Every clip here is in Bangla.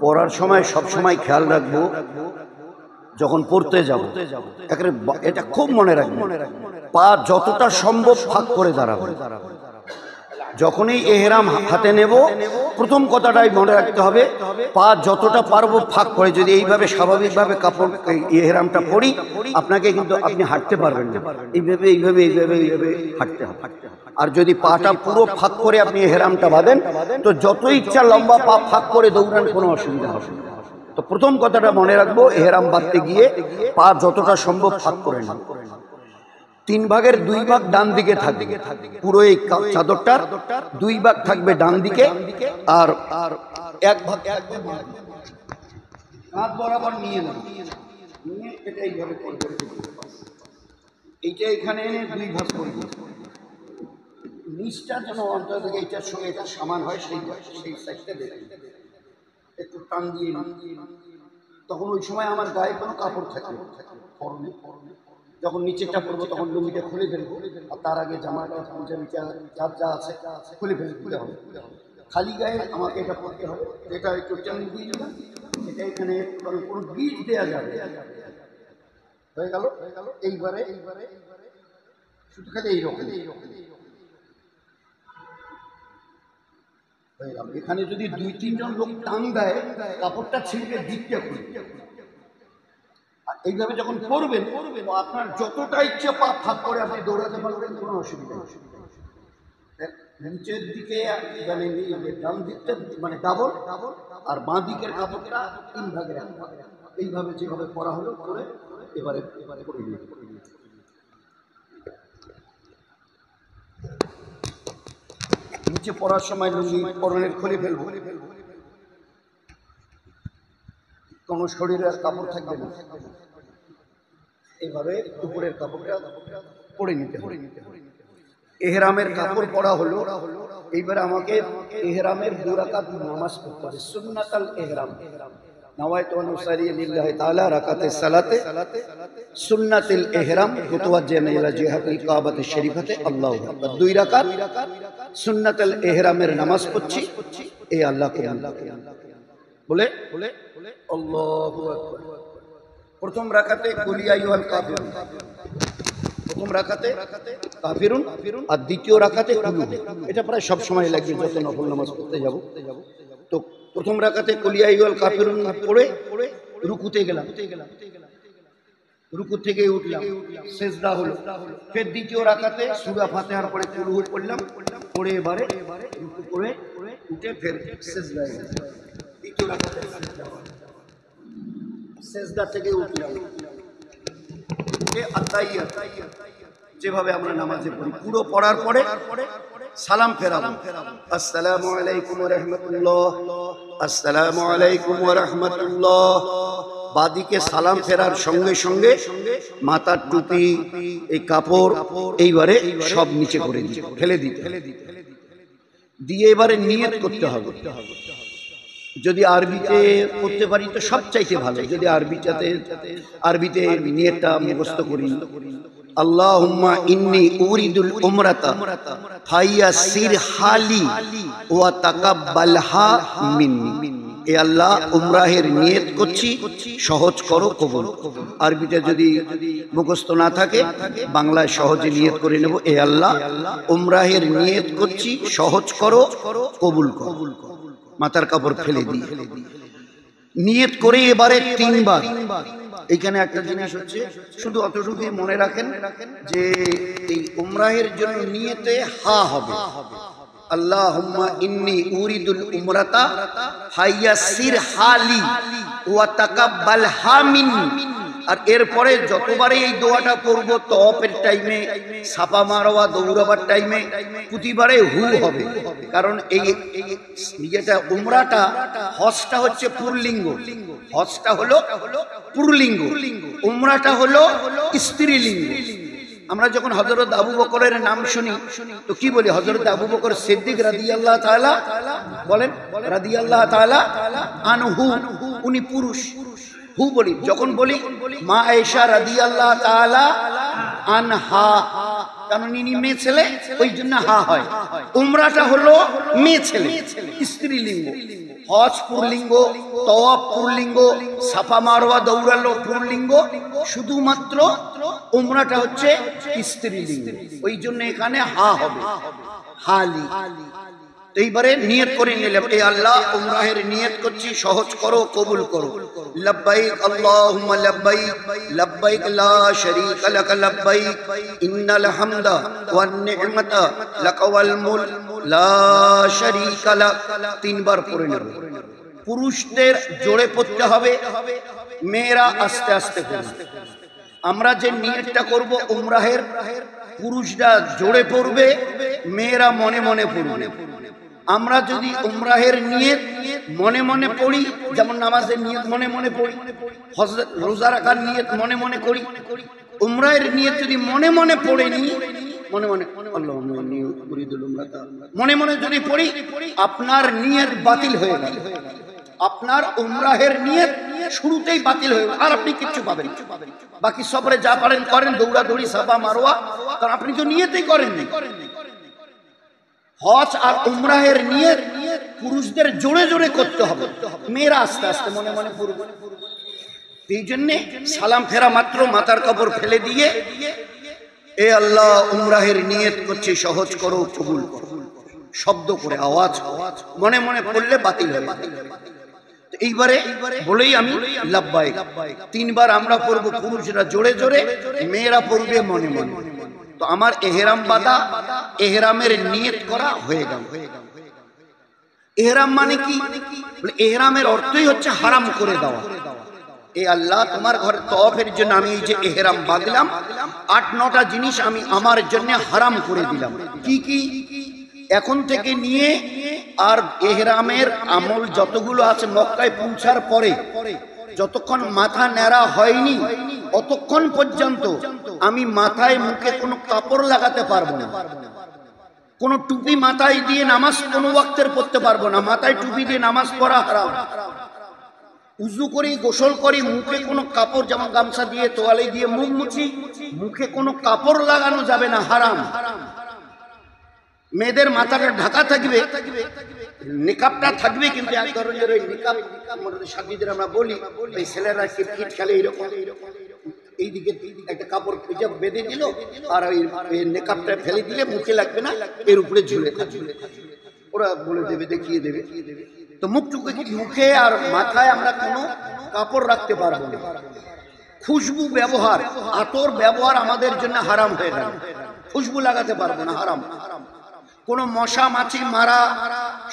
পড়ার সময় সবসময় খেয়াল রাখবো, যখন পড়তে যাব এটা খুব মনে রাখবো, পা যতটা সম্ভব ফাঁক করে দাঁড়াবো। যখনই এহরাম হাতে নেব, প্রথম কথাটাই মনে রাখতে হবে, পা যতটা পারবো ফাঁক করে। যদি এইভাবে স্বাভাবিকভাবে কাপড় এহরামটা পরি, আপনাকে কিন্তু আপনি হাঁটতে পারবেন না, এইভাবে এইভাবে এইভাবে এইভাবে হাঁটতে হবে। আর যদি পাটা পুরো ফাঁক করে আপনি এহরামটা বাঁধেন, তো যত ইচ্ছা লম্বা পা ফাঁক করে দৌড়ান, কোনো অসুবিধা হবে না। তো প্রথম কথাটা মনে রাখবো, এহরাম বাঁধতে গিয়ে পা যতটা সম্ভব ফাঁক করে নেন। 3 ভাগের 2 ভাগ ডান দিকে থাকবে, পুরো এই চাদরটার 2 ভাগ থাকবে ডান দিকে, আর 1 ভাগ কাঁধ বরাবর নিয়ে নেন, নিয়ে এটা এইভাবে করবে। এইটা এখানে 2 ভাগ করবে, নিচটা যেন অন্তত এইটার সঙ্গে এটা সমান হয়, সেই সাইডটা দেখে একটু টান দিয়ে তখন ওই সময় আমার গায়ে কোনো কাপড় থাকে পরনে। যখন নিচেটা পরবো তখন লুঙ্গিটা খুলে ফেলবো, আর তার আগে জামাটা পাঞ্জাবিটা যা আছে খুলে ফেলতে হবে। খালি গায়ে আমাকে এটা পরতে হবে। এটা একটু টান দিয়ে নিলাম, এটা এখানে কোনো গিট দেওয়া যাবে, হয়ে গেল। এইবারে শুধু খালি এইরকম হয়ে গেল। এখানে যদি 2-3 জন লোক টান দেয়, কাপড়টা ছিঁড়বে দিকটা করে। আর এইভাবে যখন করবেন, আপনার যতটা ইচ্ছে পা ফাঁক করে আপনি দৌড়াতে পারবেন, কোনো অসুবিধা নেই। নিচের দিকে মানে ডান দিকটা মানে ডাবল, আর বাঁ দিকের কাপড়টা 3 ভাগের 1 ভাগ। এইভাবে যেভাবে করা হলো করে এবারে করে নিয়ে নিচে পড়ার সময় লুঙ্গি পরনের খুলে ফেলবো, কোনো শরীরের কাপড় থাকবে না। এইভাবে উপরের কাপড়টা পরে নিতে হবে। এহরামের কাপড় পরা হলো, এইবার আমাকে এহরামের 2 রাকাত নামাজ পড়তে হবে, সুন্নাতুল এহরাম। নাওয়াইতু আন উসাল্লি লিল্লাহি তাআলা রাকাতে সালাতে সুন্নাতুল ইহরাম মুতাওয়াজ্জিহান ইলা জিহাতিল কাবাতি শরীফাতে আল্লাহু আকবার। 2 রাকাত সুন্নাতুল ইহরামের নামাজ পড়ছি, এই আল্লাহ বলে আল্লাহু আকবার। প্রথম রাকাতে কুল ইয়া আইয়ুহাল কাফিরুন, প্রথম রাকাতে কাফিরুন, আর দ্বিতীয় রাকাতে কুল। এটা প্রায় সব সময় লাগবে যত নফল নামাজ পড়তে যাব। তো প্রথম রাকাতে কুল ইয়া আইয়ুহাল কাফিরুন পড়ে রুকুতে গেলাম, রুকু থেকে উঠলাম, সিজদা হলো। ফের দ্বিতীয় রাকাতে সূরা ফাতিহার পরে কুল হু পড়লাম, পড়ে এবারে রুকু করে উঠে ফের সিজদায় গেলাম। দ্বিতীয় রাকাতে সিজদা থেকে উঠলাম, উঠে আত্তাহিয়াত যেভাবে আমরা নামাজে পড়ি, পুরো পড়ার পরে সালাম ফেরালাম, আসসালামু আলাইকুম ওয়া রাহমাতুল্লাহ, আসসালামু আলাইকুম ওয়া রাহমাতুল্লাহ। বাদিকে সালাম ফেরার সঙ্গে সঙ্গে মাথার টুপি, এই কাপড় এইবারে সব নিচে করে দিই, ফেলে দিতে দিয়ে এবারে নিয়ত করতে হবে। যদি আরবিতে করতে পারি তো সবচাইতে ভালো, যদি আরবিতে নিয়তটা মুখস্থ করি, আল্লাহুম্মা ইন্নী উরিদুল উমরাতা ফায়াসির হালি ওয়া তাকাব্বালহা মিন্নি। এ আল্লাহ, উমরাহের নিয়ত করছি, সহজ করো, কবুল। আরবিতে যদি মুখস্থ না থাকে বাংলায় সহজে নিয়ত করে নেব, এ আল্লাহ, উমরাহের নিয়ত করছি, সহজ করো, কবুল করো। মাথার কাপড় ফেলে দিই, নিয়ত করে এবারে 3 বার। এইখানে একটা জিনিস হচ্ছে, শুধু অতটুকুই মনে রাখেন যে এই উমরাহের জন্য নিয়তে হা হবে, আল্লাহুম্মা ইন্নী উরিদুল উমরাতা ফায়াসির হালি ওয়া তাকাব্বালহা মিন্নি। আর এরপরে যতবারই এই দোয়াটা পড়ব, তওয়াফের টাইমে, সাফা মারওয়া দৌড়াবার টাইমে, প্রতিবারে হু হবে। কারণ এই যেটা উমরাটা, হজটা হচ্ছে পুরলিঙ্গ, হজটা হলো পুরলিঙ্গ, উমরাটা হলো স্ত্রীলিঙ্গ। আমরা যখন হযরত আবু বকরের নাম শুনি তো কি বলি? হযরত আবু বকর সিদ্দিক রাদিয়াল্লাহু তাআলা, বলেন রাদিয়াল্লাহু তাআলা আনহু, উনি পুরুষ, হু বলি। যখন বলি মা আয়েশা রাদিয়াল্লাহু তাআলা আনহা, কারণ ইনি মেয়ে ছেলে, ওই জন্য হা হয়। উমরাটা হলো মেয়ে ছেলে, স্ত্রীলিঙ্গ। হজ পুরলিঙ্গ, তওয়াফ পুরলিঙ্গ, সাফা মারওয়া দৌড়ালো পুরলিঙ্গ, শুধুমাত্র উমরাটা হচ্ছে স্ত্রীলিঙ্গ। ওই জন্য এখানে হা হবে, হালি। এইবারে নিয়ত করে নিলাম, এ আল্লাহ উমরাহের নিয়ত করছি, সহজ করো, কবুল করো। লব্বাইক আল্লাহুম্মা লব্বাইক, লব্বাইক লা শারীকা লাক লব্বাইক, ইন্নাল হামদা ওয়ান নি'মাতা লাক ওয়াল মুলক লা শারীকা লাক। তিনবার পড়ে নেব। পুরুষদের জোরে পড়তে হবে, মেয়েরা আস্তে আস্তে পড়বে। আমরা যে নিয়তটা করব উমরাহের, পুরুষরা জোরে পড়বে, মেয়েরা মনে মনে পড়বে। আমরা যদি উমরাহের নিয়ত মনে মনে পড়ি, যেমন নামাজের নিয়ত মনে মনে পড়ি, হজরত রোজা রাখার নিয়ত মনে মনে করি, উমরাহের নিয়ত যদি মনে মনে পড়ে নি, মনে মনে মনে মনে যদি পড়ি, আপনার নিয়ত বাতিল হয়ে গেল। আপনার উমরাহের নিয়ত শুরুতেই বাতিল হয়ে গেল, আর আপনি কিচ্ছু পাবেন। বাকি সবরে যা পারেন করেন, দৌড়াদৌড়ি, সাফা মারওয়া, কারণ আপনি তো নিয়তেই করেননি। হজ আর উমরাহের নিয়ত পুরুষদের জোরে জোরে করতে হবে, মেয়েরা আস্তে আস্তে মনে মনে পড়বে। এই জন্য সালাম ফেরা মাত্র মাথার কাপড় ফেলে দিয়ে, এ আল্লাহ উমরাহের নিয়ত করছি, সহজ করো, কবুল করো, শব্দ করে, আওয়াজ মনে মনে পড়লে বাতিল হবে। এইবারে বলেই আমি লাব্বাইক, তিনবার আমরা পড়বো, পুরুষরা জোরে জোরে, মেয়েরা পড়বে মনে মনে। তো আমার এহরাম বাঁধা, এহরামের নিয়ত করা হয়ে গেল। এহরাম মানে কি? এহরামের অর্থই হচ্ছে হারাম করে দেওয়া। এ আল্লাহ তোমার ঘরে তওয়াফের জন্য আমি এই যে এহরাম বাঁধলাম, 8-9টা জিনিস আমি আমার জন্য হারাম করে দিলাম। কি কি? এখন থেকে নিয়ে আর এহরামের আমল যতগুলো আছে, মক্কায় পৌঁছার পরে যতক্ষণ মাথা ন্যাড়া হয়নি অতক্ষণ পর্যন্ত আমি মাথায় মুখে কোনো কাপড় লাগাতে পারবো না। কোন টুপি মাথায় দিয়ে নামাজ কোনো ওয়াক্তের পড়তে পারবো না। মাথায় টুপি দিয়ে নামাজ পড়া হারাম। উজু করি, গোসল করি, মুখে কোনো কাপড়, যেমন গামছা দিয়ে, তোয়ালে দিয়ে মুখ মুছি, মুখে কোনো কাপড় লাগানো যাবে না, হারাম। মেয়েদের মাথাটা ঢাকা থাকবে, নিকাবটা থাকবে, কিন্তু এক ধরনের ওই নিকাব আমাদের সাথীদের আমরা বলি, ওই ছেলেরা ক্রিকেট খেলে এইরকম, এইদিকে একটা কাপড় বেঁধে দিল, আর ওই নিকাবটা ফেলে দিলে মুখে লাগবে না, এর উপরে ঝুলে থাকবে। ওরা বলে দেবে, দেখিয়ে দেবে। তো মুখে আর মাথায় আমরা কোনো কাপড় রাখতে পারবো না। খুশবু ব্যবহার, আতর ব্যবহার আমাদের জন্য হারাম হয়ে গেল। খুশবু লাগাতে পারবো না, হারাম। কোন মশা মাছি মারা,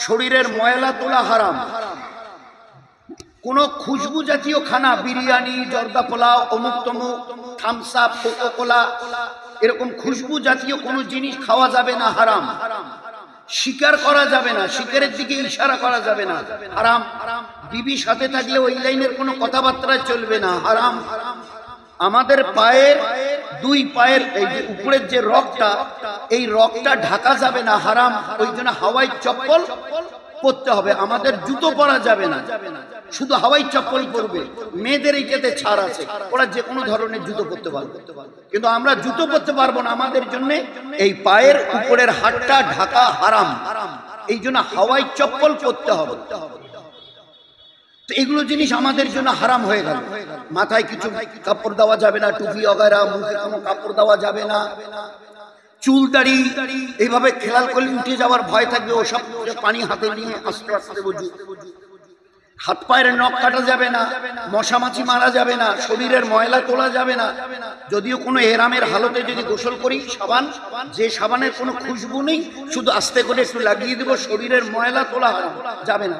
শরীরের ময়লা তোলা হারাম। কোন খুশবু জাতীয় খানা, বিরিয়ানি, জর্দা পোলাও, অমুক তমুক, থামস আপ, কোকা কোলা, এরকম খুশবু জাতীয় কোনো জিনিস খাওয়া যাবে না, হারাম। শিকার করা যাবে না, শিকারের দিকে ইশারা করা যাবে না, হারাম। বিবি সাথে থাকলে ওই লাইনের কোনো কথাবার্তা চলবে না, হারাম। আমাদের পায়ের, দুই পায়ের এই যে উপরের যে রগটা, এই রগটা ঢাকা যাবে না, হারাম। ওই জন্য হাওয়াই চপ্পল পরতে হবে। আমাদের জুতো পরা যাবে না, শুধু হাওয়াই চপ্পল পরবে। মেয়েদের এইটাতে ছাড় আছে, ওরা যে কোনো ধরনের জুতো পরতে পারবে, কিন্তু আমরা জুতো পরতে পারবো না। আমাদের জন্য এই পায়ের উপরের হাড়টা ঢাকা হারাম, এই জন্য হাওয়াই চপ্পল পরতে হবে। তো এগুলো জিনিস আমাদের জন্য হারাম হয়ে গেল। মাথায় কিছু কাপড় দেওয়া যাবে না, টুপি অগারা, মুখে কোনো কাপড় দেওয়া যাবে না। চুল দাড়ি এইভাবে খেয়াল করলে উঠে যাওয়ার ভয় থাকবে, ওসব পানি হাতে নিয়ে আস্তে আস্তে বুঝু। হাত পায়ের নখ কাটা যাবে না, মশা মাছি মারা যাবে না, শরীরের ময়লা তোলা যাবে না। যদিও কোনো এহরামের হালতে যদি গোসল করি, সাবান, যে সাবানের কোনো খুশবু নেই, শুধু আস্তে করে একটু লাগিয়ে দেবো, শরীরের ময়লা তোলা যাবে না।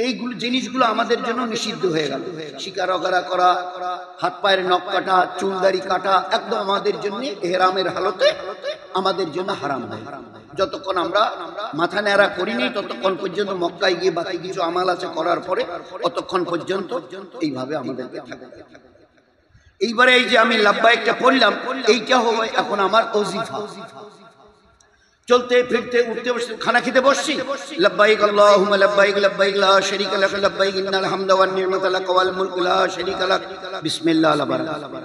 এইগুলো জিনিসগুলো আমাদের জন্য নিষিদ্ধ হয়ে গেল। শিকার অগারা করা, হাত পায়ের নখ কাটা, চুল দাড়ি কাটা, একদম আমাদের জন্য এহরামের হালতে আমাদের জন্য হারাম হয়। যতক্ষণ আমরা মাথা ন্যাড়া করিনি ততক্ষণ পর্যন্ত, মক্কায় গিয়ে বাকি কিছু আমাল আছে করার পরে, ততক্ষণ পর্যন্ত এইভাবে আমাদেরকে থাকতে হবে। এইবারে এই যে আমি লাব্বাইকটা পড়লাম, এইটা হবে এখন আমার ওজিফা। চলতে ফিরতে উঠতে বসতে খানা খেতে বসছি, লব্বাইক আল্লাহুম্মা লব্বাইক, লব্বাইক লা শারীকা লাক লব্বাইক, ইন্নাল হামদা ওয়ান নি'মাতা লাক ওয়াল মুলকু লা শারীকা লাক, বিসমিল্লাহ, আল্লাহু আকবার।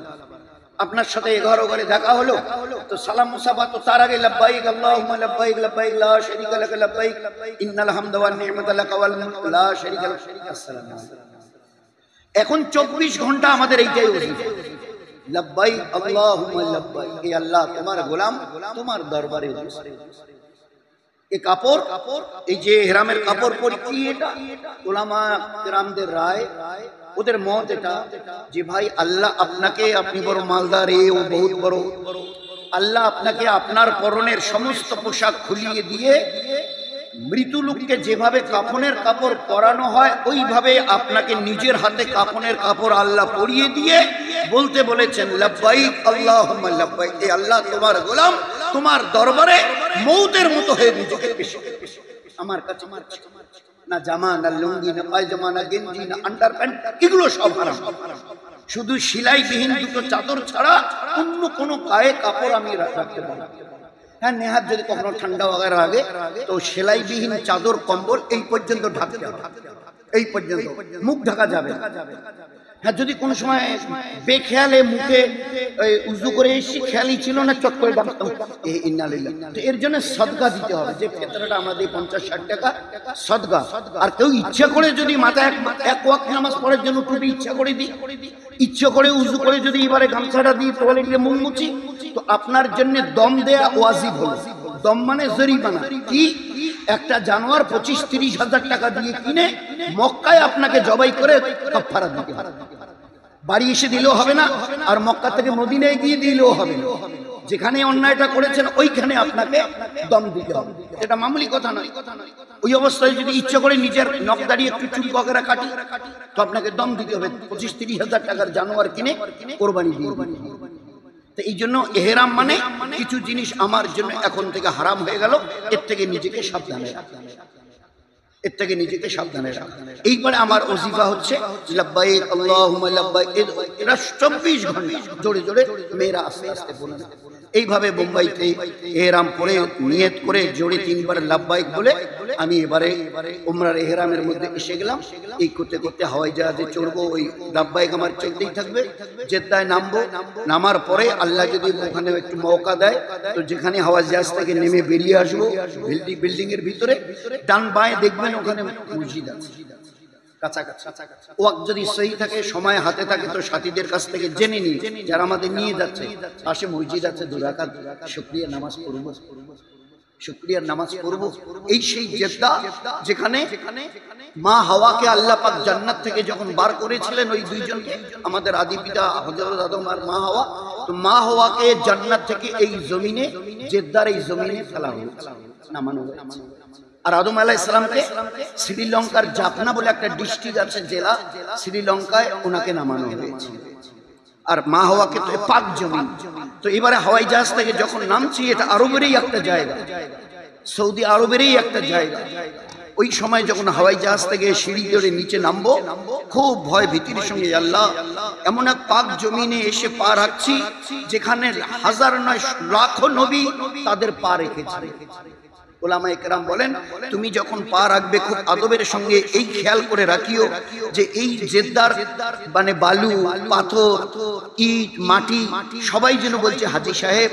আপনার সাথে 11 ঘরে দেখা হলো, তো সালাম মুসাফা তো তার আগে লাব্বাইক আল্লাহুম্মা লাব্বাইক লাব্বাইক লা শারীকা লাক লাব্বাইক ইন্নাল হামদা ওয়ান নি'মাতা লাক ওয়াল মুলক লা শারীকা লাক। আসসালামু আলাইকুম। এখন 24 ঘন্টা আমাদের এইটাই ওজিফা, লাব্বাইক আল্লাহুম্মা লাব্বাইক। এই আল্লাহ তোমার গোলাম, তোমার দরবারে এই কাপড়, এই যে ইহরামের কাপড় পরি কি এটা? উলামা কিরামদের রায়, ওদের মত এটা যে ভাই আল্লাহ আপনাকে, আপনি বড় মালদার, এ ও বহুত বড়, আল্লাহ আপনাকে আপনার পরনের সমস্ত পোশাক খুলিয়ে দিয়ে মৃত্যু লোককে যেভাবে কাফনের কাপড় পরানো হয় ওইভাবে আপনাকে নিজের হাতে কাফনের কাপড় আল্লাহ পরিয়ে দিয়ে বলতে বলেছেন লাব্বাইক আল্লাহুম্মা লাব্বাইক। এই আল্লাহ তোমার গোলাম, তোমার দরবারে মৌতের মতো হয়ে নিজেকে পেশ করছি। আমার কাছে না জামা, না লুঙ্গি, না পায়জামা, না গেঞ্জি, না আন্ডারপ্যান্ট, এগুলো সব হারাম। শুধু সেলাইবিহীন দুটো চাদর ছাড়া অন্য কোনো গায়ে কাপড় আমি রাখতে পারি। হ্যাঁ, নেহাত যদি কখনো ঠান্ডা ওগার আগে তো সেলাইবিহীন চাদর কম্বল এই পর্যন্ত ঢাকতে হবে, এই পর্যন্ত, মুখ ঢাকা যাবে। হ্যাঁ, যদি কোনো সময় বেখেয়ালে মুখে উজু করে এসে খেয়ালই ছিল না, চট করে তো এর জন্য সদকা দিতে হবে। যে ফেতরাটা আমরা দিই 50-60 টাকা সদকা। আর কেউ ইচ্ছা করে যদি মাথায় এক ওয়াক্ত নামাজ পড়ার জন্য টুপি ইচ্ছা করে দিই, ইচ্ছা করে উজু করে যদি এবারে গামছাটা দিই, টয়লেটে মুখ মুছি, তো আপনার জন্য দম দেয়া ওয়াজিব হলো। দম মানে জরিমানা। কি? একটা জানোয়ার 25-30 হাজার টাকা দিয়ে কিনে মক্কায় আপনাকে জবাই করে কাফারা দিতে হবে। বাড়ি এসে দিলেও হবে না, আর মক্কা থেকে মদিনায় গিয়ে দিলেও হবে না। যেখানে অন্যায়টা করেছেন ওইখানে আপনাকে দম দিতে হবে। এটা মামুলি কথা নয়। ওই অবস্থায় যদি ইচ্ছা করে নিজের নখ দাঁড়িয়ে একটু চুল বগেরা কাটি, তো আপনাকে দম দিতে হবে। 25-30 হাজার টাকার জানোয়ার কিনে কোরবানি দিয়ে। তো এই জন্য এহরাম মানে কিছু জিনিস আমার জন্য এখন থেকে হারাম হয়ে গেল, এর থেকে নিজেকে সাবধানে রাখা, এর থেকে নিজেকে সাবধানে রাখা। এইবারে আমার ওজিফা হচ্ছে লাব্বাইক আল্লাহুম্মা লাব্বাইক। এরা 24 ঘন্টা জোরে জোরে মেয়েরা আস্তে আস্তে বলে। এইভাবে বোম্বাইতে এহরাম পরে নিয়ত করে জোরে 3 বার লাব্বাইক বলে আমি এবারে উমরার এহরামের মধ্যে এসে গেলাম। এই করতে করতে হাওয়াই জাহাজে চড়বো, ওই লাব্বাইক আমার চলতেই থাকবে। জেদ্দায় নামবো, নামার পরে আল্লাহ যদি ওখানে একটু মৌকা দেয় তো যেখানে হাওয়াই জাহাজ থেকে নেমে বেরিয়ে আসবো বিল্ডিং এর ভিতরে, ডান বাঁয়ে দেখবেন ওখানে মসজিদ আছে কাছাকাছি। ওয়াক্ত যদি সহি থাকে, সময় হাতে থাকে, তো সাথীদের কাছ থেকে জেনে নিই যারা আমাদের নিয়ে যাচ্ছে, পাশে মসজিদ আছে, 2 রাকাত শুকরিয়া নামাজ পড়বো, শুকরিয়ার নামাজ পড়বো। এই সেই জেদ্দা যেখানে মা হাওয়াকে আল্লাহ পাক জান্নাত থেকে যখন বার করেছিলেন, ওই দুইজনকে, আমাদের আদি পিতা হযরত আদম আর মা হাওয়া, তো মা হাওয়াকে জান্নাত থেকে এই জমিনে, জেদ্দার এই জমিনে ফেলা হয়েছে, নামানো হয়েছে। আর আদম আলাইহিস সালামকে শ্রীলঙ্কার জাফনা বলে একটা ডিস্ট্রিক্ট আছে, জেলা, শ্রীলঙ্কায় ওনাকে নামানো হয়েছে। আর মা হাওয়াকে তো পাক জমি। তো এবারে হাওয়াই জাহাজ থেকে যখন নামছি, এটা আরবেরই একটা জায়গা, সৌদি আরবেরই একটা জায়গা। ওই সময় যখন হাওয়াই জাহাজ থেকে সিঁড়ি ধরে নিচে নামবো, খুব ভয় ভীতির সঙ্গে আল্লাহ এমন এক পাক জমিনে এসে পা রাখছি যেখানে হাজার নয় লাখো নবী তাদের পা রেখেছে। ওলামা ইকরাম বলেন, তুমি যখন পা রাখবে খুব আদবের সঙ্গে এই খেয়াল করে রাখিও যে এই জেদ্দার মানে বালু, পাথর, ইট, মাটি সবাই যেন বলছে হাজী সাহেব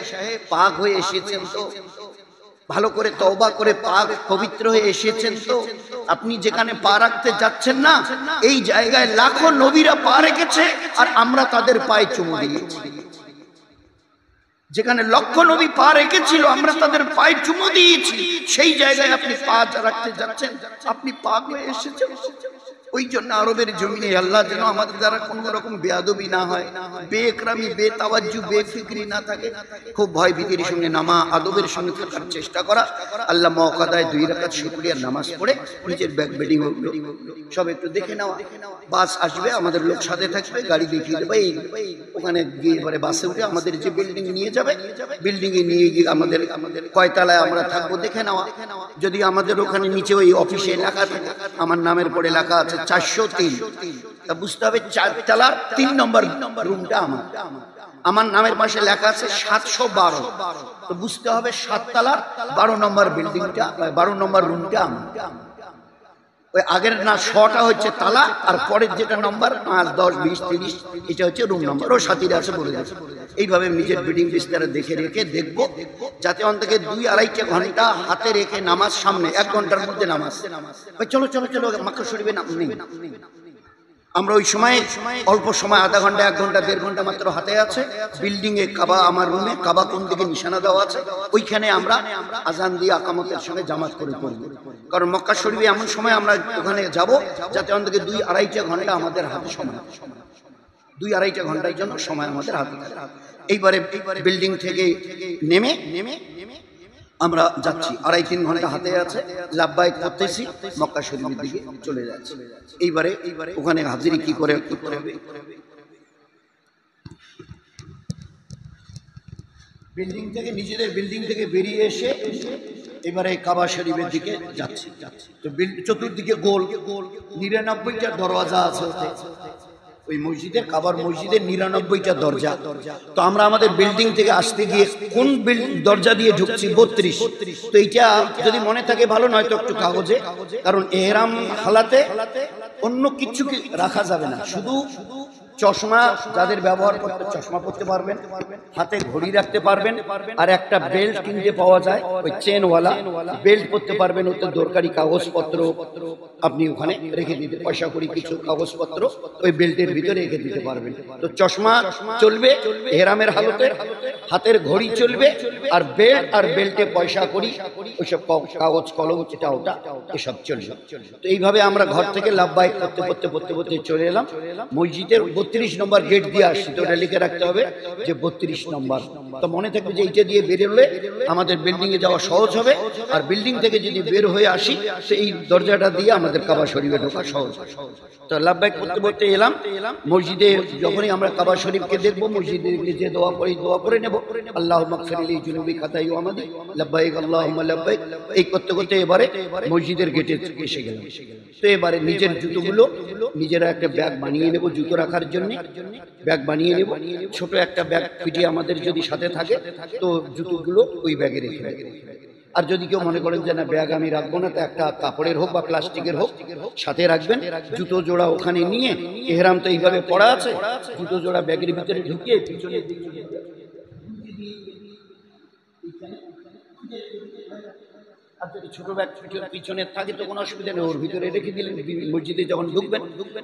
পাক হয়ে এসেছেন, তো ভালো করে তওবা করে পাক পবিত্র হয়ে এসেছেন, তো আপনি যেখানে পা রাখতে যাচ্ছেন না এই জায়গায় লাখো নবীরা পা রেখেছে আর আমরা তাদের পায়ে চুমু দিয়েছি। যেখানে লক্ষ নবী পা রেখেছিল আমরা তাদের পায়ে চুমু দিয়েছি, সেই জায়গায় আপনি পা রাখতে যাচ্ছেন, আপনি পাক হয়ে এসেছেন। ওই জন্য আরবের জমিনে আল্লাহ যেন আমাদের দ্বারা কোন রকম বেয়াদবি না হয়, বেকরামি, বেতাওয়াজ্জু, বেফিক্রি না থাকে। খুব ভয় ভীতির সঙ্গে নামা, আদবের সঙ্গে থাকার চেষ্টা করা। আল্লাহ মওকা দেয় 2 রাকাত শুকরিয়ার নামাজ পড়ে নিজের ব্যাগ বেডিং সব একটু দেখে নেওয়া। বাস আসবে, আমাদের লোক সাথে থাকবে, গাড়ি দেখিয়ে দেবে, ওখানে গিয়ে পরে বাসে উঠে আমাদের যে বিল্ডিং নিয়ে যাবে, বিল্ডিং এ নিয়ে গিয়ে আমাদের কয়তলায় আমরা থাকবো দেখে নেওয়া। যদি আমাদের ওখানে নিচে ওই অফিসে লেখা থাকে, আমার নামের পরে লেখা আছে 403, তা বুঝতে হবে 4 তলার 3 নম্বর রুমটা আমার নামের পাশে লেখা আছে 712, তো বুঝতে হবে 7 তলার 12 নম্বর বিল্ডিংটা, 12 নম্বর রুমটা আমার। ওই আগের না 6টা হচ্ছে তালা, আর পরের যেটা নম্বর 5, 10, 20, 30 এটা হচ্ছে রুম নম্বর। ও সাথীরা আছে বলে যাচ্ছে। এইভাবে নিজের বিল্ডিং বিস্তারে দেখে রেখে দেখবো যাতে অন্তকে 2-2.5 ঘন্টা হাতে রেখে নামাজ সামনে, 1 ঘন্টার মধ্যে নামাজ। চলো চলো চলো মক্কা শরীফে নাম নেই। আমরা ওই সময় অল্প সময়, আধা ঘন্টা, 1 ঘন্টা, 1.5 ঘন্টা মাত্র হাতে আছে। বিল্ডিং এ কাবা, আমার রুমে কাবা কোন দিকে নিশানা দেওয়া আছে, ওইখানে আমরা আজান দিয়ে আকামতের সঙ্গে জামাত করে করব। কারণ মক্কা শরীফে এমন সময় আমরা ওখানে যাব যাতে অন্তত 2-2.5 ঘন্টা আমাদের হাতে সময়, 2-2.5 ঘন্টার জন্য সময় আমাদের হাতে থাকে। এইবারে বিল্ডিং থেকে নেমে আমরা যাচ্ছি, 2.5-3 ঘন্টা হাতে আছে। লাব্বাইক করতেছি, মক্কা শরীফের দিকে চলে যাচ্ছি। এইবারে ওখানে হাজিরি কি করে করতে হবে, বিল্ডিং থেকে, নিজেদের বিল্ডিং থেকে বেরিয়ে এসে এবারে কাবা শরীফের দিকে যাচ্ছি। তো চতুর্দিকে গোল 99টা দরওয়াজা আছে। ওই মসজিদের, কাবার মসজিদের 99টা দরজা। তো আমরা আমাদের বিল্ডিং থেকে আসতে গিয়ে কোন দরজা দিয়ে ঢুকছি, 32। তো এইটা যদি মনে থাকে ভালো, নয় তো একটু কাগজে, কারণ এহরাম হালাতে অন্য কিছু রাখা যাবে না, শুধু চশমা যাদের ব্যবহার করতে চশমা পরতে পারবেন, হাতে ঘড়ি রাখতে পারবেন, আর একটা বেল্ট কিনতে পাওয়া যায় ওই চেনওয়ালা বেল্ট পরতে পারবেন। ওতে দরকারি কাগজপত্র আপনি ওখানে রেখে দিতে, পয়সা করি কিছু কাগজপত্র ওই বেল্টের ভিতরে রেখে দিতে পারবেন। তো চশমা চলবে এহরামের হালতে, হাতের ঘড়ি চলবে, আর বেল্ট আর বেল্টে পয়সা করি ওইসব কাগজ কলম এটা ওটা এসব চলবে। তো এইভাবে আমরা ঘর থেকে লাভবাহিক করতে চলে এলাম মসজিদের 32 নম্বর গেট দিয়ে আসছি। তো ওটা লিখে রাখতে হবে যে 32 নম্বর। তো মনে থাকবে যে এইটা দিয়ে বেরোলে আমাদের বিল্ডিং এ যাওয়া সহজ হবে, আর বিল্ডিং থেকে যদি বের হয়ে আসি তো এই দরজাটা দিয়ে আমাদের কাবা শরীফে ঢোকা সহজ। তো লাভবাহিক করতে এলাম মসজিদে। যখনই আমরা কাবা শরীফকে দেখবো, মসজিদে যে দোয়া করে নেব, আল্লাহুম্মা গফিরলি যুনুবি খাতাই ওয়া আমাদি লাব্বাইক আল্লাহুম্মা লাব্বাইক। এই করতে এবারে মসজিদের গেটে এসে গেলাম। তো এবারে নিজের জুতোগুলো নিজেরা একটা ব্যাগ বানিয়ে নেব, জুতো রাখার জন্য ব্যাগ বানিয়ে নেব। ছোট একটা ব্যাগ ফিটিয়ে আমাদের যদি সাথে থাকে তো জুতোগুলো ওই ব্যাগে রেখে দেব। আর যদি কেউ মনে করেন যে না ব্যাগ আমি রাখবো না, তো একটা কাপড়ের হোক বা প্লাস্টিকের হোক সাথে রাখবেন। জুতো জোড়া ওখানে নিয়ে, এহরাম তো এইভাবে পড়া আছে, জুতো জোড়া ব্যাগের ভিতরে ঢুকিয়ে পিছনে ছোট ব্যাগ পিছনে থাকে তো কোনো অসুবিধা নেই, ওর ভিতরে রেখে দিলেন। মসজিদে যখন ঢুকবেন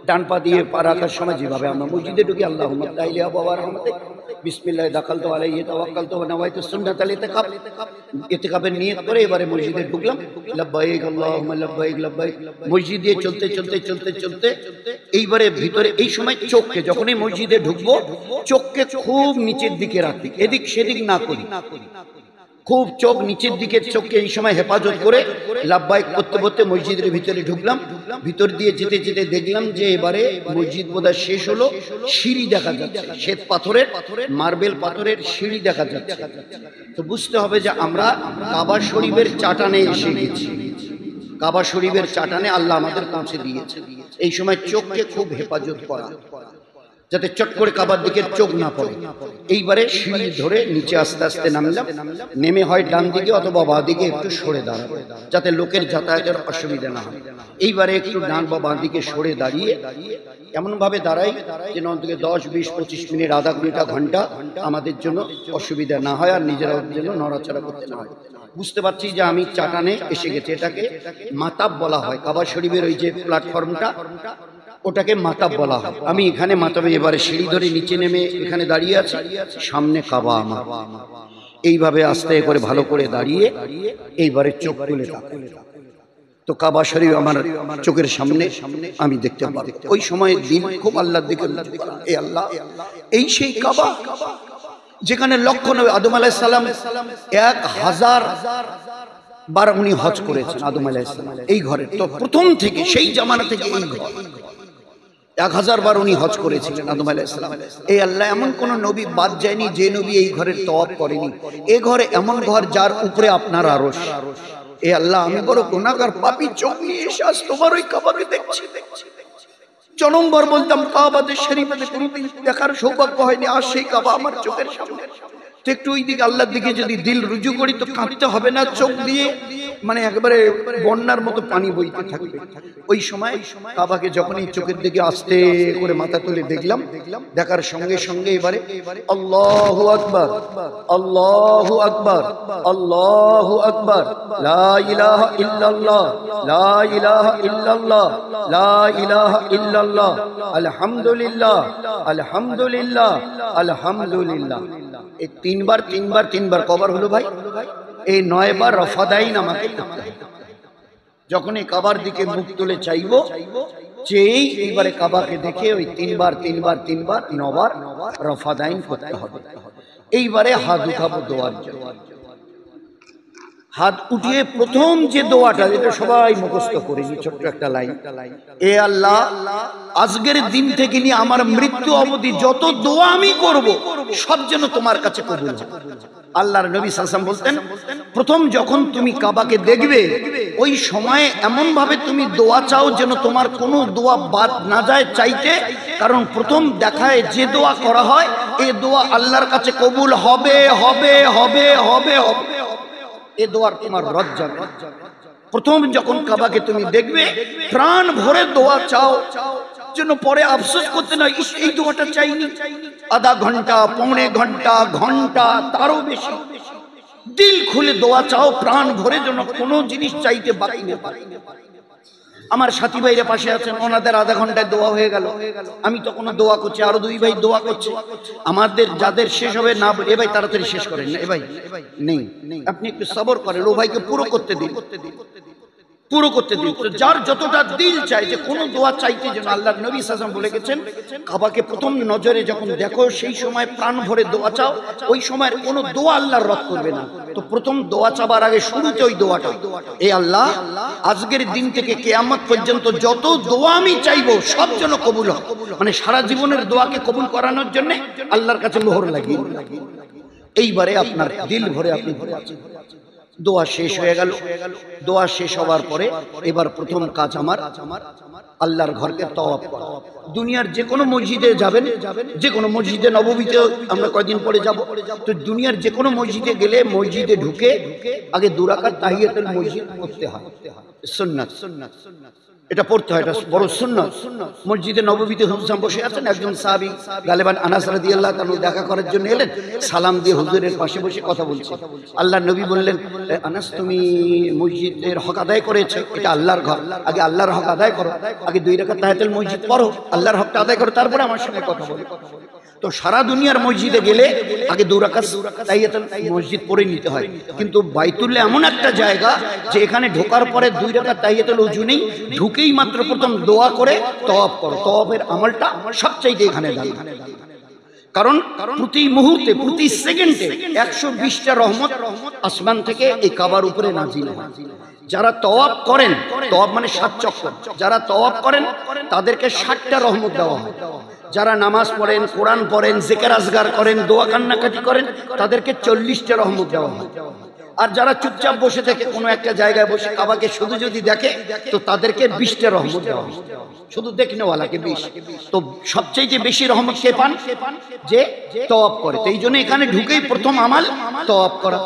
ডান পা দিয়ে পা রাখার সময় যেভাবে আমরা মসজিদে ঢুকি, আল্লাহুম্মা তাইলি আবা রহমতে বিসমিল্লাহ দাখালতু আলাইহি তাওয়াক্কালতু ওয়া নাওয়াইতু সুন্নাতাল ইতিকাফ। ইতিকাফের নিয়ত করে এবারে মসজিদে ঢুকলাম। লাব্বাইক আল্লাহুম্মা লাব্বাইক লাব্বাইক। মসজিদে চলতে এইবারে ভিতরে এই সময় চোখকে, যখনই মসজিদে ঢুকবো চোখকে খুব নিচের দিকে রাখি, এদিক সেদিক না করি, খুব চোখ নিচের দিকে, চোখকে এই সময় হেফাজত করে লাভবাহিক করতে মসজিদের ভিতরে ঢুকলাম। ভিতর দিয়ে যেতে দেখলাম যে এবারে মসজিদ বোধহয় শেষ হলো, সিঁড়ি দেখা যাচ্ছে, শ্বেত পাথরের, মার্বেল পাথরের সিঁড়ি দেখা যাচ্ছে। তো বুঝতে হবে যে আমরা কাবা শরীফের চাটানে এসে গেছি, কাবা শরীফের চাটানে আল্লাহ আমাদের পৌঁছে দিয়েছে। এই সময় চোখকে খুব হেফাজত করা, যাতে চট করে কাবার দিকে চোখ না পড়ে। এইবারে সিঁড়ি ধরে নিচে আস্তে আস্তে নামলাম। নেমে হয় ডান দিকে অথবা বাঁ দিকে একটু সরে দাঁড়াবো, যাতে লোকের যাতায়াতের অসুবিধা না হয়। এইবারে একটু ডান বা বাঁ দিকে সরে দাঁড়িয়ে এমন ভাবে দাঁড়াই যেন অন্তত 10, 20, 25 মিনিট, আধা ঘন্টা আমাদের জন্য অসুবিধা না হয়, আর নিজেরাও যেন নড়াচড়া করতে না হয়। বুঝতে পারছি যে আমি চাটানে এসে গেছি। এটাকে মাতাব বলা হয়, কাবা শরীফের ওই যে প্ল্যাটফর্মটা ওটাকে মাতাব বলা হয়। আমি এখানে মাতাবে এবারে সিঁড়ি ধরে নিচে নেমে এখানে দাঁড়িয়ে আছি, সামনে কাবা আমার। এইভাবে আস্তে করে ভালো করে দাঁড়িয়ে এইবারে চোখ তুলে তাকাই। তো কাবা শরীফ আমার চোখের সামনে আমি দেখতে পাবো। ওই সময় দিন খুব আল্লাহর দিকে, এ আল্লাহ, এই সেই কাবা যেখানে লক্ষ নবী আদম আলাইহিস সালাম 1000 বার উনি হজ করেছেন। আদম আলাইহিস সালাম এই ঘরে, তো প্রথম থেকে সেই জামানা থেকে এই ঘর 1000 বার উনি হজ করেছিলেন আদম আলাইহিস সালাম। এই আল্লাহ এমন কোন নবী বাদ যায়নি যে নবী এই ঘরের তওয়াফ করেনি। এ ঘরে এমন ঘর যার উপরে আপনার আরশ। এ আল্লাহ, আমি বড় গুনাহগার পাপী, চোখ নিয়ে এসে আজ তোমার ওই কাবাকে দেখছি। জনমবার বলতাম কাবাতে শরীফে কোনদিন দেখার সৌভাগ্য হয়নি, আর সেই কাবা আমার চোখের সামনে। তো একটু ওই দিকে আল্লাহর দিকে যদি দিল রুজু করি তো কাঁদতে হবে না চোখ দিয়ে। মানে একেবারে বন্যার মতো পানি বইতে থাকবে। ওই সময় কাবাকে যখনই চোখের দিকে আস্তে করে মাথা তুলে দেখলাম, দেখার সঙ্গে সঙ্গে এবারে আল্লাহু আকবার, আল্লাহু আকবার, আল্লাহু আকবার, লা ইলাহা ইল্লাল্লাহ, লা ইলাহা ইল্লাল্লাহ, লা ইলাহা ইল্লাল্লাহ, আলহামদুলিল্লাহ, আলহামদুলিল্লাহ, আলহামদুলিল্লাহ। এই তিনবার কবার হলো ভাই? এই 9 বার রফাদাইন আমাকে করতে হবে। যখন এই কাবার দিকে মুখ তুলে চাইবো, যেই এইবারে কাবাকে দেখে ওই তিনবার 9 বার রফাদাইন করতে হবে। এইবারে হাত উঠাবো দোয়ার জন্য। হাত উঠিয়ে প্রথম যে দোয়াটা, এটা সবাই মুখস্থ করে নি, ছোট্ট একটা লাইন, এ আল্লাহ আজকের দিন থেকে নিয়ে আমার মৃত্যু অবধি যত দোয়া আমি করব সব যেন তোমার কাছে কবুল হয়। আল্লাহর নবী সাল্লাল্লাহু আলাইহি ওয়াসাল্লাম বলতেন, প্রথম যখন তুমি কাবাকে দেখবে ওই সময়ে এমন ভাবে তুমি দোয়া চাও যেন তোমার কোনো দোয়া বাদ না যায় চাইতে, কারণ প্রথম দেখায় যে দোয়া করা হয় এই দোয়া আল্লাহর কাছে কবুল হবে হবে হবে হবে হবে। এ দোয়ার তোমার রদ যাবে। প্রথম যখন কাবাকে তুমি দেখবে প্রাণ ভরে দোয়া চাও যেন পরে আফসোস করতে না, এই দোয়াটা চাইনি। আধা ঘন্টা, পৌনে ঘন্টা, ঘন্টা, তারও বেশি দিল খুলে দোয়া চাও, প্রাণ ভরে যেন কোনো জিনিস চাইতে বাকি না পারে। আমার সাথী ভাইরা পাশে আছেন, ওনাদের আধা ঘন্টায় দোয়া হয়ে গেল, আমি তখন দোয়া করছি, আরো 2 ভাই দোয়া করছে। আমাদের যাদের শেষ হবে না, এ ভাই তাড়াতাড়ি শেষ করেন না, এ ভাই নেই, আপনি একটু সবর করেন, ও ভাইকে পুরো করতে দিন, পুরো করতে দিন। তো যার যতটা দিল চাই যে কোনো দোয়া চাইতে যেন, আল্লাহর নবী সাল্লাল্লাহু আলাইহি ওয়াসাল্লাম বলে গেছেন, কাবাকে প্রথম নজরে যখন দেখো সেই সময় প্রাণ ভরে দোয়া চাও, ওই সময়ের কোনো দোয়া আল্লাহর রদ করবে না। তো প্রথম দোয়া চাবার আগে শুরুতে ওই দোয়াটা, এ আল্লাহ আজকের দিন থেকে কিয়ামত পর্যন্ত যত দোয়া আমি চাইবো সব যেন কবুল হয়। মানে সারা জীবনের দোয়াকে কবুল করানোর জন্য আল্লাহর কাছে মোহর লাগিয়ে এইবারে আপনার দিল ভরে আপনি দোয়া শেষ হয়ে গেল। দোয়া শেষ হওয়ার পরে এবার প্রথম কাজ আমার আল্লাহর ঘরকে তওয়াফ করা। দুনিয়ার যে কোনো মসজিদে যাবেন, যে কোনো মসজিদে নববীতে আমরা কয়েকদিন পরে যাব, তো দুনিয়ার যে কোনো মসজিদে গেলে মসজিদে ঢুকে আগে 2 রাকাত তাহিয়াতুল মসজিদ পড়তে হয়, সুন্নাত, এটা পড়তে হয়, এটা বড় সুন্নাত। মসজিদে নববীতে হুজুর বসে আছেন, একজন সাহাবী গালেবান আনাস রাদিয়াল্লাহু তাআলা দেখা করার জন্য এলেন, সালাম দিয়ে হুজুরের পাশে বসে কথা বলছে। আল্লাহর নবী বললেন, আনাস তুমি মসজিদের হক আদায় করেছো, এটা আল্লাহর ঘর, আগে আল্লাহর হক আদায় করো, আগে 2 রাকাত তাহিয়াতুল মসজিদ পড়ো, আল্লাহর হকটা আদায় করো, তারপরে আমার সঙ্গে কথা বলো। তো সারা দুনিয়ার মসজিদে গেলে আগে 2 রাকাত তাহিয়াতুল মসজিদ পড়ে নিতে হয়, কিন্তু বাইতুল্লাহ এমন একটা জায়গা যে এখানে ঢোকার পরে 2 রাকাত তাহিয়াতুল ওযু নেই, ঢুকেই মাত্র প্রথম দোয়া করে তওয়াফ করো। তওয়াফের আমলটা সবচাইতে এখানে দামি, কারণ প্রতি মুহূর্তে প্রতি সেকেন্ডে 120টা রহমত আসমান থেকে এই কাবার উপরে নাজিল হয়। যারা তওয়াফ করেন, তওয়াফ মানে 7 চক্কর, যারা তওয়াফ করেন তাদেরকে 60টা রহমত দেওয়া হয়। যারা নামাজ পড়েন, কোরআন পড়েন, জিকির আজগার করেন, দোয়া কান্নাকাটি করেন, তাদেরকে 40টা রহমত দেওয়া হয়। আর যারা চুপচাপ বসে থাকে কোনো একটা জায়গায় বসে কাবাকে শুধু যদি দেখে তো তাদেরকে 20টা রহমত দেওয়া হয়, শুধু দেখনেওয়ালাকে 20। তো সবচেয়ে বেশি রহমত কে পান? যে তওয়াফ করে। তো এই জন্য এখানে ঢুকেই প্রথম আমাল তওয়াফ করা।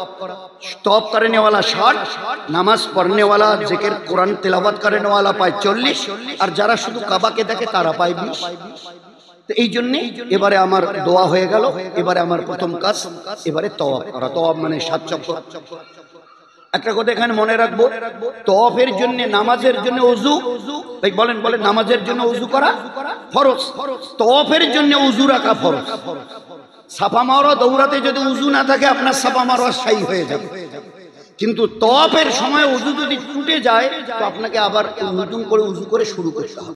তওয়াফ করেনেওয়ালা 60, নামাজ পড়নেওয়ালা, জিকির কোরআন তেলাওয়াত করেনেওয়ালা পায় 40, আর যারা শুধু কাবাকে দেখে তারা পায় 20। তো এই জন্যে এবারে আমার দোয়া হয়ে গেল, এবারে আমার প্রথম কাজ এবারে তওয়াফ করা। তওয়াফ মানে 7 চক্কর। একটা কথা এখানে মনে রাখবো, তওয়াফের জন্য, নামাজের জন্য ওযু, ভাই বলেন নামাজের জন্য ওযু করা ফরজ, তওয়াফের জন্য ওযু রাখা ফরজ। সাফা মারওয়া দৌড়াতে যদি ওযু না থাকে আপনার সাফা মারওয়া সাই হয়ে যাবে, কিন্তু তওয়াফের সময় ওযু যদি টুটে যায় তো আপনাকে আবার নতুন করে ওযু করে শুরু করতে হবে।